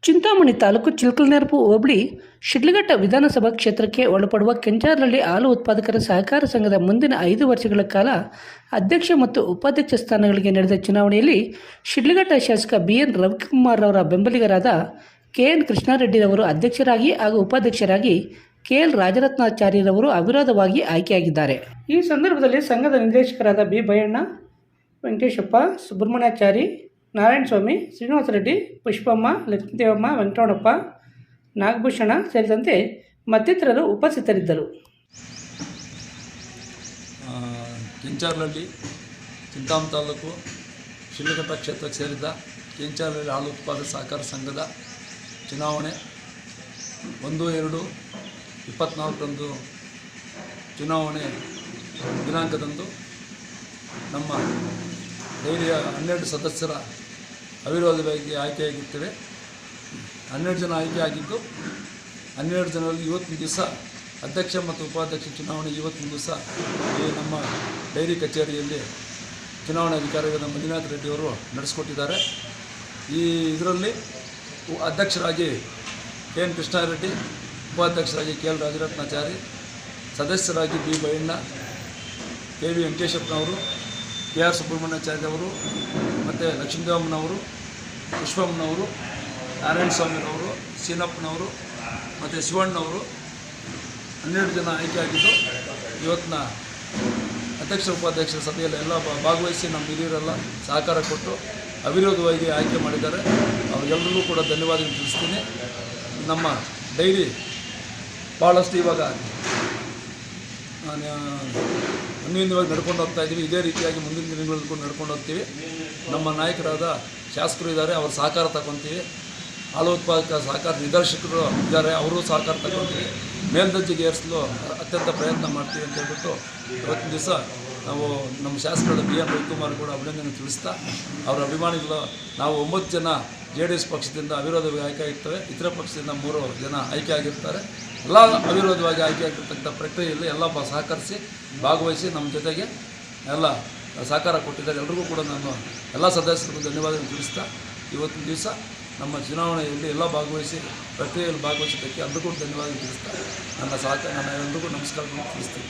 ಚಿಂತಾಮಣಿ ತಾಲೂಕು ಚಿಲಕಲನೆರಪು ಹೋಬಳಿ ಶಿಡ್ಲಘಟ್ಟ ವಿಧಾನಸಭಾ ಕ್ಷೇತ್ರಕ್ಕೆ ಒಳಪಡುವ ಕೆಂಚಾರಹಳ್ಳಿ ಹಾಲು ಉತ್ಪಾದಕರ ಸಹಕಾರ ಸಂಘದ ಮುಂದಿನ 5 ವರ್ಷಗಳ ಕಾಲ ಅಧ್ಯಕ್ಷ ಮತ್ತು ಉಪಾಧ್ಯಕ್ಷ ಸ್ಥಾನಗಳಿಗೆ ನಡೆದ ಚುನಾವಣೆಯಲ್ಲಿ ಶಿಡ್ಲಘಟ್ಟ ಶಾಸಕ ಬಿಎನ್ ರವಿಕುಮಾರ್ ಅವರ ಬೆಂಬಲಿಗರಾದ ಕೆಎನ್ ಕೃಷ್ಣಾರೆಡ್ಡಿರವರು ಅಧ್ಯಕ್ಷರಾಗಿ ಹಾಗೂ ಉಪಾಧ್ಯಕ್ಷರಾಗಿ ಕೆಎಲ್ ರಾಜರತ್ನಾಚಾರ್ಯರವರು ಅವಿರೋಧವಾಗಿ ಆಯ್ಕೆಯಾಗಿದ್ದಾರೆ. ಈ ಸಂದರ್ಭದಲ್ಲಿ ಸಂಘದ ನಿರ್ದೇಶಕರಾದ ಬಿ ಬಯಣ್ಣ, ವೆಂಕಟೇಶಪ್ಪ, ಸುಬ್ರಹ್ಮಣ್ಯಾಚಾರಿ, ನಾರಾಯಣಸ್ವಾಮಿ, ಶ್ರೀನಿವಾಸ ರೆಡ್ಡಿ, ಪುಷ್ಪಮ್ಮ, ಲಕ್ಷ್ಮೀದೇವಮ್ಮ, ವೆಂಕಟರಮಣಪ್ಪ, ನಾಗಭೂಷಣ ಸೇರಿದಂತೆ ಮತ್ತಿತರರು ಉಪಸ್ಥಿತರಿದ್ದರು. ಕೆಂಚಾರಹಳ್ಳಿ ಚಿಂತಾಮಣಿ ತಾಲೂಕು ಶಿಡ್ಲಘಟ್ಟ ಕ್ಷೇತ್ರಕ್ಕೆ ಸೇರಿದ ಕೆಂಚಾರಹಳ್ಳಿ ಹಾಲು ಉತ್ಪಾದಕ ಸಹಕಾರ ಸಂಘದ ಚುನಾವಣೆ 1/2/24 ಚುನಾವಣೆ ದಿನಾಂಕದಂದು ನಮ್ಮ ಡೈರಿಯ 12 ಸದಸ್ಯರ ಅವಿರೋಧವಾಗಿ ಆಯ್ಕೆಯಾಗಿರ್ತೇವೆ. 12 ಜನ ಆಯ್ಕೆಯಾಗಿದ್ದು 12 ಜನರಲ್ಲಿ ಇವತ್ತಿನ ದಿವಸ ಅಧ್ಯಕ್ಷ ಮತ್ತು ಉಪಾಧ್ಯಕ್ಷ ಚುನಾವಣೆ ಇವತ್ತಿನ ದಿವಸ ಈ ನಮ್ಮ ಡೈರಿ ಕಚೇರಿಯಲ್ಲಿ ಚುನಾವಣಾಧಿಕಾರಿಯಾದ ಮಂಜುನಾಥ್ ರೆಡ್ಡಿಯವರು ನಡೆಸಿಕೊಟ್ಟಿದ್ದಾರೆ. ಈ ಇದರಲ್ಲಿ ಅಧ್ಯಕ್ಷರಾಗಿ ಕೆಎನ್ ಕೃಷ್ಣಾರೆಡ್ಡಿ, ಉಪಾಧ್ಯಕ್ಷರಾಗಿ ಕೆಎಲ್ ರಾಜರತ್ನಾಚಾರಿ, ಸದಸ್ಯರಾಗಿ ಬಿ ಬಯಣ್ಣ, ಕೆ ವಿ ವೆಂಕಟೇಶಪ್ಪನವರು, ಕೆ ಆರ್ ಸುಬ್ರಹ್ಮಣ್ಯಾಚಾರ್ಯ ಅವರು, ಮತ್ತು ಲಕ್ಷ್ಮೀದೇವಮ್ಮನವರು, ಪುಷ್ಪಮ್ಮನವರು, ನಾರಾಯಣಸ್ವಾಮಿರವರು, ಸೀನಪ್ಪನವರು ಮತ್ತು ಶಿವಣ್ಣವರು 12 ಜನ ಆಯ್ಕೆಯಾಗಿದ್ದು ಇವತ್ತಿನ ಅಧ್ಯಕ್ಷ ಉಪಾಧ್ಯಕ್ಷರ ಸಭೆಯಲ್ಲಿ ಎಲ್ಲ ಭಾಗವಹಿಸಿ ನಮ್ಮ ಹಿರಿಯರೆಲ್ಲ ಸಹಕಾರ ಕೊಟ್ಟು ಅವಿರೋಧವಾಗಿ ಆಯ್ಕೆ ಮಾಡಿದ್ದಾರೆ. ಅವರೆಲ್ಲರಿಗೂ ಕೂಡ ಧನ್ಯವಾದ ತಿಳಿಸ್ತೀನಿ. ನಮ್ಮ ಡೈರಿ ಭಾಳಷ್ಟು ಇವಾಗ ಅನ್ಯೋನ್ಯವಾಗಿ ನಡ್ಕೊಂಡು ಹೋಗ್ತಾಯಿದ್ದೀವಿ. ಇದೇ ರೀತಿಯಾಗಿ ಮುಂದಿನ ದಿನಗಳಲ್ಲಿ ಕೂಡ ನಡ್ಕೊಂಡು ಹೋಗ್ತೀವಿ. ನಮ್ಮ ನಾಯಕರಾದ ಶಾಸಕರು ಇದ್ದಾರೆ, ಅವ್ರ ಸಹಕಾರ ತಗೊತೀವಿ. ಹಾಲು ಉತ್ಪಾದಕ ಸಹಕಾರ ನಿರ್ದೇಶಕರು ಇದ್ದಾರೆ, ಅವರು ಸಹಕಾರ ತಗೊತೀವಿ. ಮೇಲ್ದರ್ಜೆಗೆ ಏರಿಸಲು ಅತ್ಯಂತ ಪ್ರಯತ್ನ ಮಾಡ್ತೀವಿ ಅಂತ ಹೇಳ್ಬಿಟ್ಟು ಇವತ್ತಿನ ದಿವಸ ನಾವು ನಮ್ಮ ಶಾಸಕರಾದ ಬಿ ಎನ್ ರವಿಕುಮಾರ್ ಕೂಡ ಅಭಿನಂದನೆ ತಿಳಿಸ್ತಾ, ಅವರ ಅಭಿಮಾನಿಗಳು ನಾವು 9 ಜನ JDS ಪಕ್ಷದಿಂದ ಅವಿರೋಧವಾಗಿ ಆಯ್ಕೆ ಆಗಿರ್ತವೆ, ಇತರ ಪಕ್ಷದಿಂದ 3 ಜನ ಆಯ್ಕೆ ಆಗಿರ್ತಾರೆ. ಎಲ್ಲ ಅವಿರೋಧವಾಗಿ ಆಯ್ಕೆ ಆಗಿರ್ತಕ್ಕಂಥ ಪ್ರಕ್ರಿಯೆಯಲ್ಲಿ ಎಲ್ಲ ಸಹಕರಿಸಿ ಭಾಗವಹಿಸಿ ನಮ್ಮ ಜೊತೆಗೆ ಎಲ್ಲ ಸಹಕಾರ ಕೊಟ್ಟಿದ್ದಾರೆ. ಎಲ್ರಿಗೂ ಕೂಡ ನಾನು ಎಲ್ಲ ಸದಸ್ಯರಿಗೂ ಧನ್ಯವಾದಗಳು ತಿಳಿಸ್ತಾ, ಇವತ್ತಿನ ದಿವಸ ನಮ್ಮ ಚುನಾವಣೆಯಲ್ಲಿ ಎಲ್ಲ ಭಾಗವಹಿಸಿ ಪ್ರಕ್ರಿಯೆಯಲ್ಲಿ ಭಾಗವಹಿಸೋದಕ್ಕೆ ಎಲ್ರಿಗೂ ಧನ್ಯವಾದ ತಿಳಿಸ್ತಾ ನನ್ನ ಎಲ್ರಿಗೂ ನಮಸ್ಕಾರಗಳನ್ನು ತಿಳಿಸ್ತೀನಿ.